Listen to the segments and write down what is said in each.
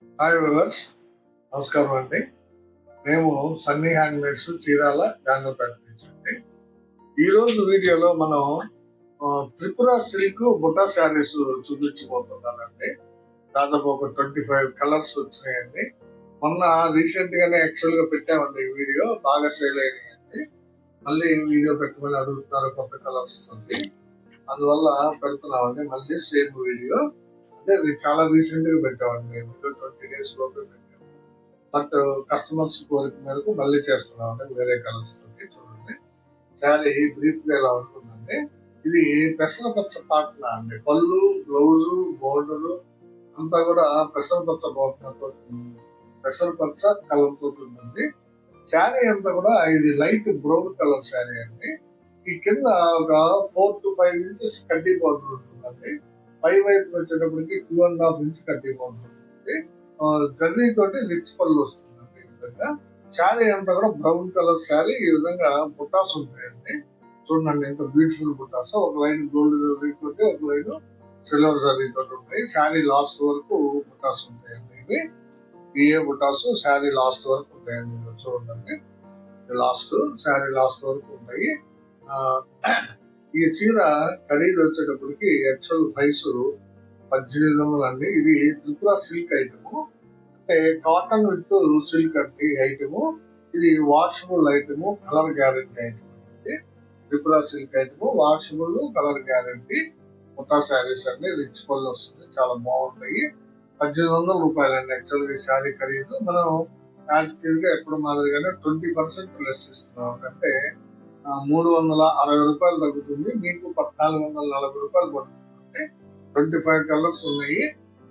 Hi viewers, నమస్కారం అండి. మేము సన్నీ హ్యాండ్మేడ్స్ చీరాల జాండ్రపేట నుంచి అండి. ఈరోజు వీడియోలో మనం త్రిపుర సిల్క్ బుటా శారీస్ చూపించబోతున్నానండి. దాదాపు ఒక 25 కలర్స్ వచ్చినాయండి. మొన్న రీసెంట్ గానే యాక్చువల్ గా పెట్టామండి ఈ వీడియో, బాగా సేల్ అయినాయండి. మళ్ళీ వీడియో పెట్టమని అడుగుతున్నారు కొత్త కలర్స్ తోటి, అందువల్ల పెడుతున్నామండి మళ్ళీ సేమ్ వీడియో. అంటే ఇది చాలా రీసెంట్ గా పెట్టామండి, 20 days లోపే పెట్టాము. బట్ కస్టమర్స్ కోరిక మేరకు మళ్ళీ చేస్తున్నామండి వేరే కలర్స్ తోటి. చూడండి, శారీ బ్రీఫ్ గా ఇలా ఉంటుందండి. ఇది పెసరపచ్చ పాటన అండి. పళ్ళు, బ్లౌజు, బోర్డర్ అంతా కూడా పెసరపచ్చ బాగుంటుంది, పెసరపచ్చ కలర్ తోటి ఉంటుంది. శారీ అంతా కూడా ఇది లైట్ బ్రౌన్ కలర్ శారీ అండి. ఈ కింద ఒక 4 to 5 inches కడ్డీ బోర్డర్ ఉంటుందండి. పై వైపు వచ్చేటప్పటికి 2.5 inch కడ్డీ బోర్డర్ ఉంటుంది. జర్నీ తోటి రిచ్ పళ్ళు వస్తుందండి. ఈ విధంగా శారీ అంతా కూడా బ్రౌన్ కలర్ శారీ. ఈ విధంగా బుట్టాస్ ఉంటాయండి. చూడండి ఎంత బ్యూటిఫుల్ బుట్టాస్. ఒక లైన్ గోల్డ్ జరీ తోటి, ఒక లైన్ సిల్వర్ జరీ తోటి ఉంటాయి. శారీ లాస్ట్ వరకు బుట్టాస్ ఉంటాయండి. ఇవి ఏ బుట్టాస్ శారీ లాస్ట్ వరకు ఉంటాయండి. చూడండి, లాస్ట్ శారీ లాస్ట్ వరకు ఉంటాయి. ఈ చీర ఖరీదు వచ్చేటప్పటికి యాక్చువల్ ప్రైస్ 1800 అండి. ఇది త్రిపుర సిల్క్ ఐటమ్, అంటే కాటన్ విత్ సిల్క్ అండి ఐటమ్. ఇది washable item, colour guarantee item అండి. Tripura silk item, washable, colour guarantee, ముఠా శారీస్ అండి. రిచ్ పళ్ళు వస్తుంది, చాలా బాగుంటాయి. 1800 రూపాయలండి యాక్చువల్ గా ఈ శారీ ఖరీదు. మనం యాజ్ గా ఎప్పుడు మాదిరిగానే 20% లెస్ ఇస్తున్నాం. అంటే 360 రూపాయలు తగ్గుతుంది, మీకు 1440 రూపాయలు పడుతుంది. 25 కలర్స్ ఉన్నాయి.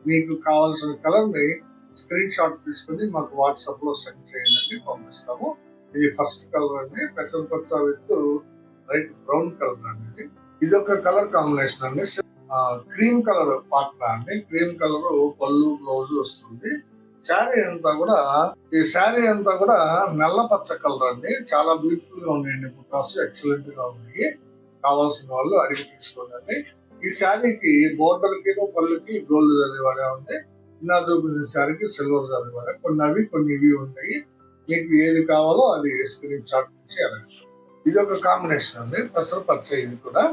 మీకు కావాల్సిన కలర్ ని స్క్రీన్ షాట్ తీసుకుని మాకు వాట్సాప్ లో సెండ్ చేయండి, పంపిస్తాము. ఇది ఫస్ట్ కలర్ అండి, పెసరపచ్చ విత్ లైట్ బ్రౌన్ కలర్ అండి. ఇది ఒక కలర్ కాంబినేషన్ అండి. క్రీమ్ కలర్ పాటన అండి. క్రీమ్ కలర్ పళ్ళు, బ్లౌజ్ వస్తుంది. శారీ అంతా కూడా, ఈ శారీ అంతా కూడా నల్ల పచ్చ కలర్ అండి. చాలా బ్యూటిఫుల్ గా ఉన్నాయండి బుట్టాస్, ఎక్సలెంట్ గా ఉన్నాయి. కావాల్సిన వాళ్ళు అడిగి తీసుకోండి. ఈ శారీకి బోర్డర్ కి, పళ్ళుకి గోల్డ్ జరీ వాడే ఉంది. నా చూపించిన శారీకి సిల్వర్ జరీ వాడే. కొన్ని అవి, కొన్ని ఇవి ఉంటాయి. మీకు ఏది కావాలో అది స్క్రీన్ షాట్ తీసి అడగండి. ఇది ఒక కాంబినేషన్ అండి, పెసర పచ్చ. ఇది కూడా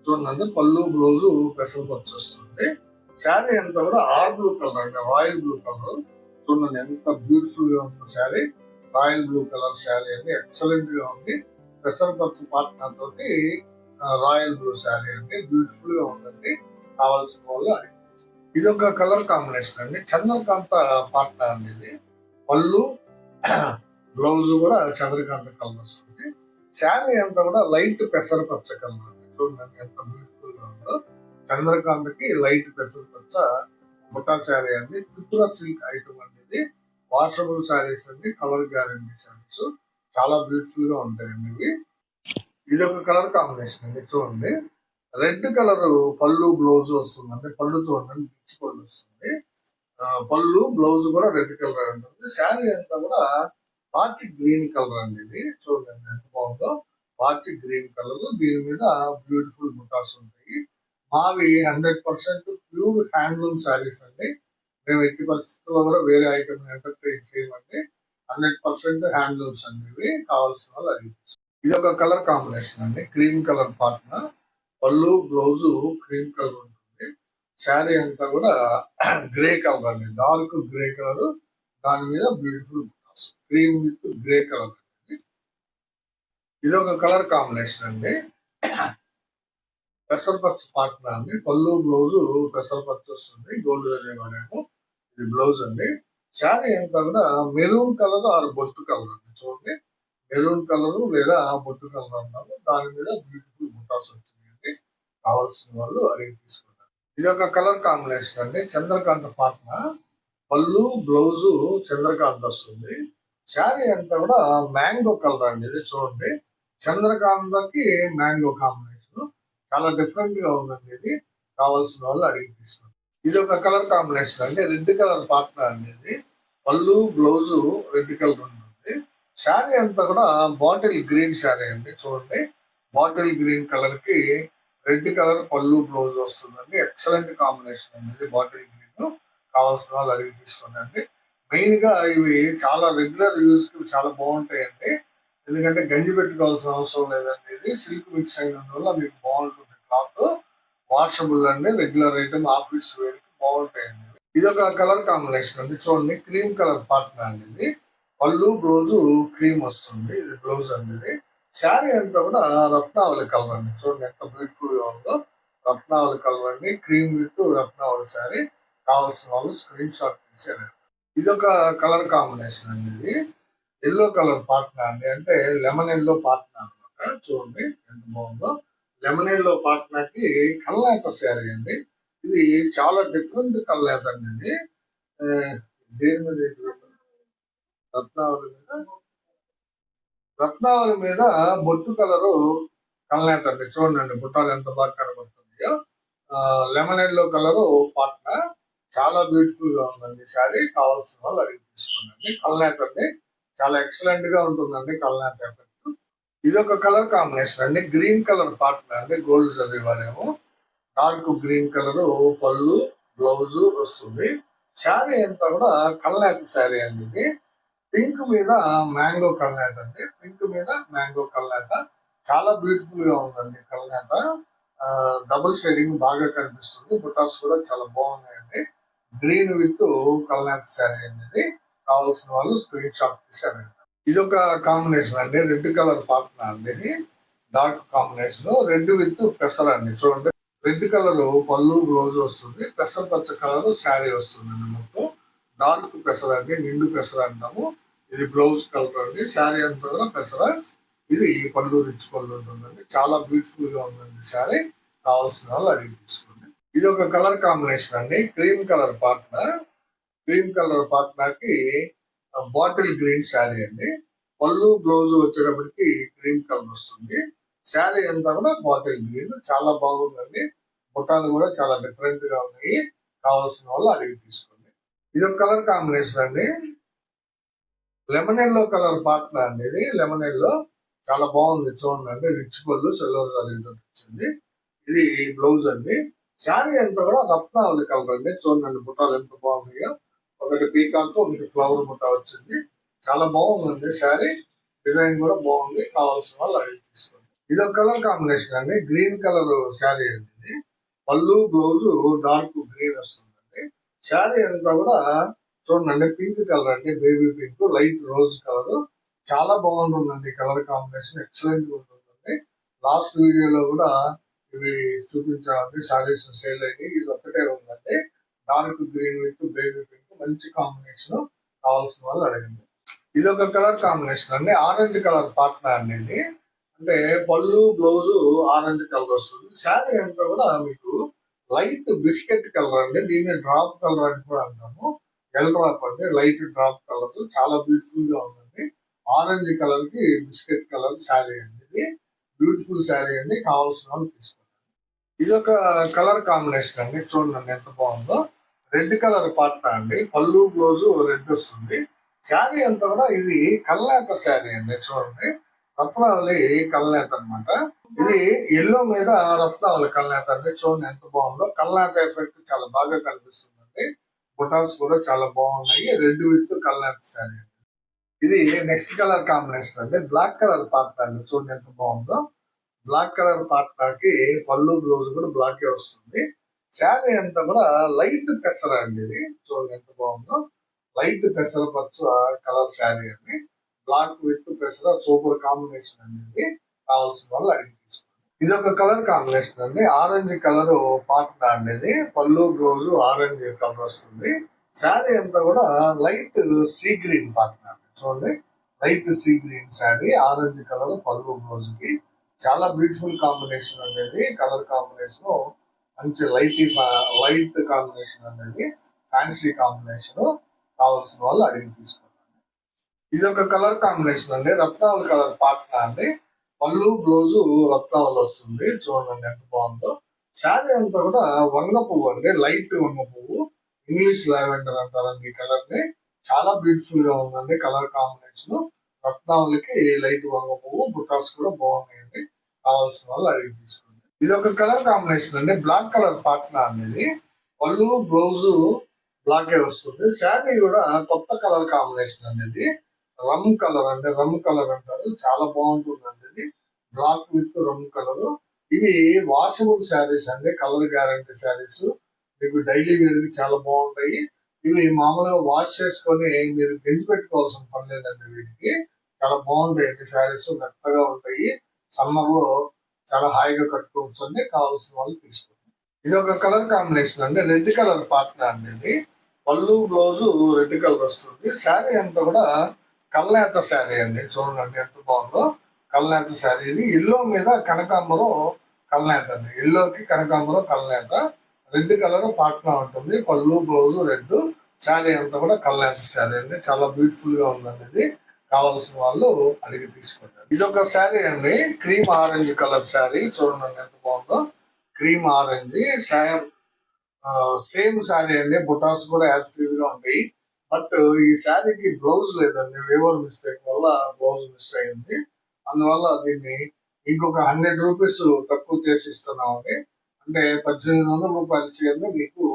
చూడండి, పళ్ళు, బ్లౌజు పెసర పచ్చ వస్తుంది. శారీ అంతా కూడా బ్లూ కలర్ అండి, రాయల్ బ్లూ కలర్. చూడండి ఎంత బ్యూటిఫుల్ గా ఉంది sari. Royal blue colour sari అండి, ఎక్సలెంట్ గా ఉంది. పెసరపచ్చ పాటన తోటి రాయల్ బ్లూ శారీ అండి, బ్యూటిఫుల్ గా ఉందండి. కావాల్సిన వాళ్ళు అది. ఇది ఒక కలర్ కాంబినేషన్ అండి, చంద్రకాంత పాటన అనేది. పళ్ళు, బ్లౌజ్ కూడా చంద్రకాంత కలర్ వస్తుంది. శారీ అంతా కూడా లైట్ పెసరపచ్చ కలర్ అండి. చూడండి ఎంత బ్యూటిఫుల్ గా ఉందో. చంద్రకాంతకి లైట్ పెసరపచ్చ బుట్టా శారీ అండి. త్రిపుర సిల్క్ ఐటమ్ అనేది. వాషబుల్ శారీస్ అండి, కలర్ గ్యారంటీ శారీస్. చాలా బ్యూటిఫుల్ గా ఉంటాయండి ఇవి. ఇది ఒక కలర్ కాంబినేషన్ అండి. చూడండి, రెడ్ కలర్ పళ్ళు, బ్లౌజ్ వస్తుంది. అంటే పళ్ళు చూడండి, పిచ్చి పళ్ళు వస్తుంది. పళ్ళు, బ్లౌజ్ కూడా రెడ్ కలర్ ఉంటుంది. శారీ అంతా కూడా పాచి గ్రీన్ కలర్ అండి. ఇది చూడండి ఎంత బాగుందో, పాచి గ్రీన్ కలర్. దీని మీద బ్యూటిఫుల్ బుటాస్ ఉంటాయి. మావి 100% ప్యూర్ హ్యాండ్లూమ్ శారీస్ అండి. మేము ఎట్టి పరిస్థితుల్లో కూడా వేరే ఐటమ్ ఎంటర్టైన్ చేయమండి. 100% హ్యాండ్లూమ్స్ అండి. ఇవి కావాల్సిన వాళ్ళు అడిగి. ఇది ఒక కలర్ కాంబినేషన్ అండి, క్రీమ్ కలర్ పాటన. పళ్ళు, బ్లౌజు క్రీమ్ కలర్ ఉంటుంది. శారీ అంతా కూడా గ్రే కలర్ అండి, డార్క్ గ్రే కలర్. దాని మీద beautiful cream with grey colour అండి. ఇది ఒక కలర్ కాంబినేషన్ అండి, పెసరపచ్చ పాటన అండి. పళ్ళు, బ్లౌజు పెసరపచ్చ వస్తుంది, గోల్డ్ జరీ వాడాము. ఇది బ్లౌజ్ అండి. శారీ అంతా కూడా మెరూన్ కలర్ ఆర్ బొట్టు కలర్ అండి. చూడండి, మెరూన్ కలర్ లేదా బొట్టు కలర్ అన్నాము. దాని మీద బ్యూటిఫుల్ బుట్టాస్ వచ్చినాయండి. కావాల్సిన వాళ్ళు అడిగి తీసుకుంటారు. ఇది ఒక కలర్ కాంబినేషన్ అండి, చంద్రకాంత పాటన. పళ్ళు, బ్లౌజు చంద్రకాంత వస్తుంది. శారీ అంతా కూడా మ్యాంగో కలర్ అండి. ఇది చూడండి, చంద్రకాంతకి మ్యాంగో కాంబినేషన్. చాలా డిఫరెంట్ గా ఉందండి ఇది. కావాల్సిన వాళ్ళు అడిగి తీసుకుంటారు. ఇది ఒక కలర్ కాంబినేషన్ అండి, రెడ్ కలర్ పాటన అనేది. పళ్ళు, బ్లౌజు రెడ్ కలర్ ఉంటుంది. శారీ అంతా కూడా బాటిల్ గ్రీన్ శారీ అండి. చూడండి, బాటిల్ గ్రీన్ కలర్ కి రెడ్ కలర్ పళ్ళు, బ్లౌజ్ వస్తుందండి. ఎక్సలెంట్ కాంబినేషన్ అనేది బాటిల్ గ్రీన్. కావాల్సిన వాళ్ళు అడిగి తీసుకోండి అండి. మెయిన్ గా ఇవి చాలా రెగ్యులర్ యూజ్ కి చాలా బాగుంటాయండి. ఎందుకంటే గంజి పెట్టుకోవాల్సిన అవసరం లేదండి. ఇది సిల్క్ మిక్స్ అయినందువల్ల మీకు బాగుంటుంది. క్లాత్ వాషబుల్ అండి, రెగ్యులర్ ఐటమ్, ఆఫీస్ వేర్ కి బాగుంటాయండి. ఇది ఒక కలర్ కాంబినేషన్ అండి. చూడండి, క్రీమ్ కలర్ పార్ట్నర్ అండి. ఇది పళ్ళు బ్లౌజు క్రీమ్ వస్తుంది. ఇది బ్లౌజ్ అండి. ఇది శారీ అంతా కూడా రత్నావళి కలర్ అండి. చూడండి ఎంత బ్యూటిఫుల్ గా ఉందో. రత్నావళి కలర్ అండి, క్రీమ్ విత్ రత్నావళి శారీ. కావాల్సిన వాళ్ళు స్క్రీన్ షాట్ తీసారు. ఇది ఒక కలర్ కాంబినేషన్ అండి. ఇది ఎల్లో కలర్ పార్ట్నర్ అండి, అంటే లెమన్ ఎల్లో పార్ట్నర్ అనమాట. చూడండి ఎంత బాగుందో. లెమన్ ఎల్లో పార్ట్నర్ కి కల్లాక శారీ అండి. ఇది చాలా డిఫరెంట్ కల్లాక అండి. ఇది ఆ, దేని మీద రత్నావళి మీద రత్నావళి మీద బొట్టు కలరు కల్నేత అండి. చూడండి బుట్టాలు ఎంత బాగా కనబడుతుందో. లెమన్ ఎల్లో కలరు పాట్న చాలా బ్యూటిఫుల్ గా ఉందండి. శారీ కావాల్సిన వాళ్ళు అడిగి తీసుకోండి. కల్నేత అండి, చాలా ఎక్సలెంట్ గా ఉంటుందండి కల్నేత ఎఫెక్ట్. ఇది ఒక కలర్ కాంబినేషన్ అండి. గ్రీన్ కలర్ పాట్న అండి, గోల్డ్ చదివారేమో. డార్క్ గ్రీన్ కలర్ పళ్ళు బ్లౌజ్ వస్తుంది. శారీ అంతా కూడా కల్నేత శారీ అండి. ఇది పింక్ మీద మ్యాంగో కల్నేత అండి. పింక్ మీద మ్యాంగో కల్నేత చాలా బ్యూటిఫుల్ గా ఉందండి. కల్నేత డబుల్ షేడింగ్ బాగా కనిపిస్తుంది. బుటాస్ కూడా చాలా బాగున్నాయండి. గ్రీన్ విత్ కల్నేత శారీ అనేది కావాల్సిన వాళ్ళు స్క్రీన్ షాట్ తీసారండి. ఇది ఒక కాంబినేషన్ అండి. రెడ్ కలర్ పార్ట్నర్ అండి. ఇది డార్క్ కాంబినేషన్, రెడ్ విత్ పెసర్ అండి. చూడండి, రెడ్ కలర్ పళ్ళు బ్లౌజ్ వస్తుంది. పెసర పచ్చ కలర్ శారీ వస్తుంది అండి. మొత్తం డార్క్ పెసర అండి, నిండు పెసర అంటాము. ఇది బ్లౌజ్ కలర్ అండి. శారీ అంతా కూడా పెసర. ఇది పళ్ళు రిచ్ పళ్ళు ఉంటుందండి. చాలా బ్యూటిఫుల్ గా ఉందండి శారీ. కావాల్సిన వాళ్ళు అడిగి తీసుకోండి. ఇది ఒక కలర్ కాంబినేషన్ అండి. Cream colour partner. Cream colour partner కి బాటిల్ గ్రీన్ శారీ అండి. పళ్ళు బ్లౌజ్ వచ్చేటప్పటికి క్రీమ్ కలర్ వస్తుంది. శారీ అంతా కూడా బాటిల్ గ్రీన్, చాలా బాగుందండి. బుట్టాలు కూడా చాలా డిఫరెంట్ గా ఉన్నాయి. కావాల్సిన వాళ్ళు అడిగి తీసుకోండి. ఇది ఒక కలర్ కాంబినేషన్ అండి. లెమన్ ఎల్లో కలర్ పార్ట్నర్ అండి. ఇది లెమన్ ఎల్లో చాలా బాగుంది. చూడండి, రిచ్ పళ్ళు సిల్వర్ వచ్చింది. ఇది బ్లౌజ్ అండి. శారీ అంతా కూడా రత్నావళి కలర్ అండి. చూడండి బుట్టాలు ఎంత బాగున్నాయో. ఒకటి పీకాక్, ఒకటి ఫ్లవర్ బుట్ట వచ్చింది. చాలా బాగుందండి శారీ. డిజైన్ కూడా బాగుంది. కావాల్సిన వాళ్ళు అడిగి తీసుకోండి. ఇది ఒక కలర్ కాంబినేషన్ అండి. గ్రీన్ కలర్ శారీ అండి. ఇది పళ్ళు బ్లౌజ్ డార్క్ గ్రీన్ వస్తుందండి. శారీ అంతా కూడా చూడండి పింక్ కలర్ అండి, baby pink, light rose colour. చాలా బాగుంటుందండి. కలర్ కాంబినేషన్ ఎక్సలెంట్ గా ఉంటుందండి. లాస్ట్ వీడియోలో కూడా ఇవి చూపించామండి. శారీస్ సేల్ అయ్యి ఇది ఒక్కటే ఉందండి. Dark green with baby pink, మంచి కాంబినేషన్. కావాల్సిన వాళ్ళు అడగండి. ఇది ఒక కలర్ కాంబినేషన్ అండి. ఆరెంజ్ కలర్ పార్ట్నర్ అండి. ఇది అంటే పళ్ళు బ్లౌజ్ ఆరెంజ్ కలర్ వస్తుంది. శారీ అంతా కూడా మీకు లైట్ బిస్కెట్ కలర్ అండి. దీన్ని డ్రాప్ కలర్ అని కూడా అంటాము. ఎల్ డ్రాప్ అండి, లైట్ డ్రాప్ కలర్. చాలా బ్యూటిఫుల్ గా ఉందండి. ఆరెంజ్ కలర్ కి బిస్కెట్ కలర్ శారీ అండి. ఇది బ్యూటిఫుల్ శారీ అండి. కావాల్సిన వాళ్ళు తీసుకోండి. ఇది ఒక కలర్ కాంబినేషన్ అండి. చూడండి ఎంత బాగుందో. రెడ్ కలర్ పార్ట్నర్ అండి. పళ్ళు బ్లౌజ్ రెడ్ వస్తుంది. శారీ అంతా కూడా ఇది కల్నేత శారీ అండి. చూడండి, రత్నావళి కల్నేత అనమాట. ఇది ఎల్లో మీద రత్నావళి కల్నేత అండి. చూడండి ఎంత బాగుందో. కల్నేత ఎఫెక్ట్ చాలా బాగా కనిపిస్తుందండి. బుటాన్స్ కూడా చాలా బాగున్నాయి. రెడ్ విత్ కల్నేత శారీ. ఇది నెక్స్ట్ కలర్ కాంబినేషన్ అండి. బ్లాక్ కలర్ పార్ట్నర్ అండి. చూడండి ఎంత బాగుందో. బ్లాక్ కలర్ పార్ట్నర్ కి పళ్ళు బ్లౌజ్ కూడా బ్లాక్ వస్తుంది. శారీ అంతా కూడా లైట్ పెసర అండి. ఇది చూడండి ఎంత బాగుందో. లైట్ పెసర పచ్చ కలర్ శారీ అండి. బ్లాక్ విత్ పెసర సూపర్ కాంబినేషన్ అండి. ఇది కావాల్సిన వాళ్ళు అడిగి తీసుకోండి. ఇది ఒక కలర్ కాంబినేషన్ అండి. ఆరెంజ్ కలర్ పార్ట్నర్ అండి. ఇది పళ్ళు బ్లౌజ్ ఆరెంజ్ కలర్ వస్తుంది. శారీ అంతా కూడా లైట్ సీ గ్రీన్ పార్ట్నర్. చూడండి, light sea green sari, orange colour పళ్ళు బ్లౌజ్ కి చాలా బ్యూటిఫుల్ కాంబినేషన్ అనేది. కలర్ కాంబినేషన్ మంచి లైట్ కాంబినేషన్ అనేది, ఫ్యాన్సీ కాంబినేషన్. కావాల్సిన వాళ్ళు అడిగి తీసుకోండి. ఇది ఒక కలర్ కాంబినేషన్ అండి. రత్నావళి కలర్ పార్ట్నర్ అండి. పళ్ళు బ్లౌజ్ రత్నావళి వస్తుంది. చూడండి ఎంత బాగుందో. శారీ అంతా కూడా వంగ పువ్వు అండి, లైట్ వంగ పువ్వు. ఇంగ్లీష్ లావెండర్ అంటారండి ఈ కలర్ ని. చాలా బ్యూటిఫుల్ గా ఉందండి కలర్ కాంబినేషన్. రత్నావళికి లైట్ వంగ పువ్వు, బుటాస్ కూడా బాగున్నాయండి. కావాల్సిన వాళ్ళు అడిగి తీసుకోండి. ఇది ఒక కలర్ కాంబినేషన్ అండి. బ్లాక్ కలర్ పార్ట్నర్ అనేది. పళ్ళు బ్లౌజ్ బ్లాకే వస్తుంది. శారీ కూడా కొత్త కలర్ కాంబినేషన్ అనేది రమ్ కలర్ అంటే రమ్ కలర్ అంటారు. చాలా బాగుంటుందండి ఇది. Black with rum colour. ఇవి వాషబుల్ శారీస్ అండి. Colour guarantee saris. మీకు డైలీ వేర్ కి చాలా బాగుంటాయి. ఇవి మామూలుగా వాష్ చేసుకొని మీరు గెంజి పెట్టుకోవాల్సిన పని లేదండి. వీటికి చాలా బాగుంటాయి శారీస్. మెత్తగా ఉంటాయి. సమ్మర్ లో చాలా హాయిగా కట్టుకోవచ్చు అండి. కావాల్సిన వాళ్ళు తీసుకోండి. ఇది ఒక కలర్ కాంబినేషన్ అండి. రెడ్ కలర్ పార్ట్నర్ అండి ఇది. పళ్ళు బ్లౌజ్ రెడ్ కలర్ వస్తుంది. శారీ అంతా కూడా కల్నేత శారీ అండి. చూడండి ఎంత బాగుందో. కల్నేత శారీ ఇది. ఎల్లో మీద కనకాంబరం కల్నేత అండి. ఎల్లోకి కనకాంబరం కల్నేత. రెడ్ కలర్ పార్ట్నర్ ఉంటుంది. పళ్ళు బ్లౌజ్ రెడ్. శారీ అంతా కూడా కల్నేత శారీ అండి. చాలా బ్యూటిఫుల్ గా ఉందండి ఇది. కావాల్సిన వాళ్ళు అడిగి తీసుకోండి. ఇది ఒక శారీ అండి. Cream orange colour sari. చూడండి ఎంత బాగుందో. క్రీమ్ ఆరెంజ్ సాయం సేమ్ శారీ అండి. బుటాస్ కూడా యాజ్ టీజ్ గా ఉంటాయి. బట్ ఈ శారీకి బ్లౌజ్ లేదండి. వేవర్ మిస్టేక్ వల్ల బ్లౌజ్ మిస్ అయింది. అందువల్ల దీన్ని ఇంకొక 100 రూపీస్ తక్కువ చేసి ఇస్తున్నామండి. అంటే 1800 రూపాయల చీరని మీకు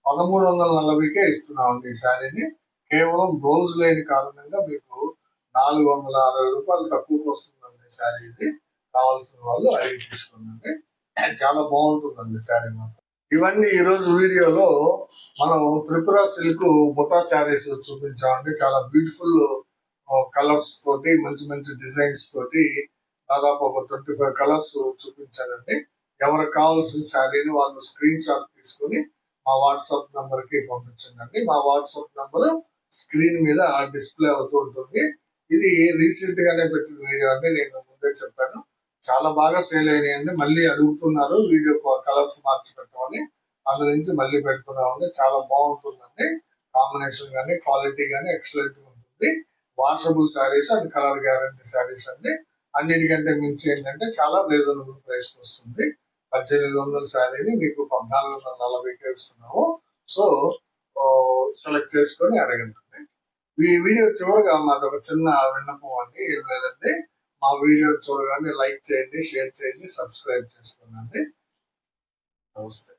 1340కే ఇస్తున్నామండి ఈ శారీని. కేవలం బ్లౌజ్ లేని కారణంగా మీకు 460 రూపాయలు తక్కువకి వస్తుందండి శారీ ఇది. కావాల్సిన వాళ్ళు అడిగి తీసుకోండి. చాలా బాగుంటుందండి శారీ మాత్రం. ఇవన్నీ ఈ రోజు వీడియోలో మనం త్రిపుర సిల్క్ బుటా శారీస్ చూపించామండి. చాలా బ్యూటిఫుల్ కలర్స్ తోటి మంచి మంచి డిజైన్స్ తోటి దాదాపు ఒక 25 కలర్స్ చూపించానండి. ఎవరికి కావాల్సిన శారీని వాళ్ళు స్క్రీన్ షాట్ తీసుకుని మా వాట్సాప్ నంబర్ కి పంపించండి. మా వాట్సాప్ నంబర్ స్క్రీన్ మీద డిస్ప్లే అవుతూ ఉంటుంది. ఇది రీసెంట్ గానే పెట్టిన వీడియో అండి. నేను ముందే చెప్పాను. చాలా బాగా సేల్ అయినాయండి. మళ్ళీ అడుగుతున్నారు వీడియో కలర్స్ మార్చి పెట్టమని. అందు నుంచి మళ్ళీ పెడుతున్నామండి. చాలా బాగుంటుందండి. కాంబినేషన్ కానీ క్వాలిటీ కానీ ఎక్సలెంట్ ఉంటుంది. Washable saris and colour guarantee saris అండి. అన్నిటికంటే మించి ఏంటంటే చాలా రీజనబుల్ ప్రైస్ వస్తుంది. 1800 శారీని మీకు 1440కే ఇస్తున్నాము. సో సెలెక్ట్ చేసుకొని అడగండి. ఈ వీడియో చివరిగా మాది ఒక చిన్న విన్నపం అండి. ఏం లేదంటే మా వీడియో చూడగానే లైక్ చేయండి, షేర్ చేయండి, సబ్స్క్రైబ్ చేసుకోండి. నమస్తే.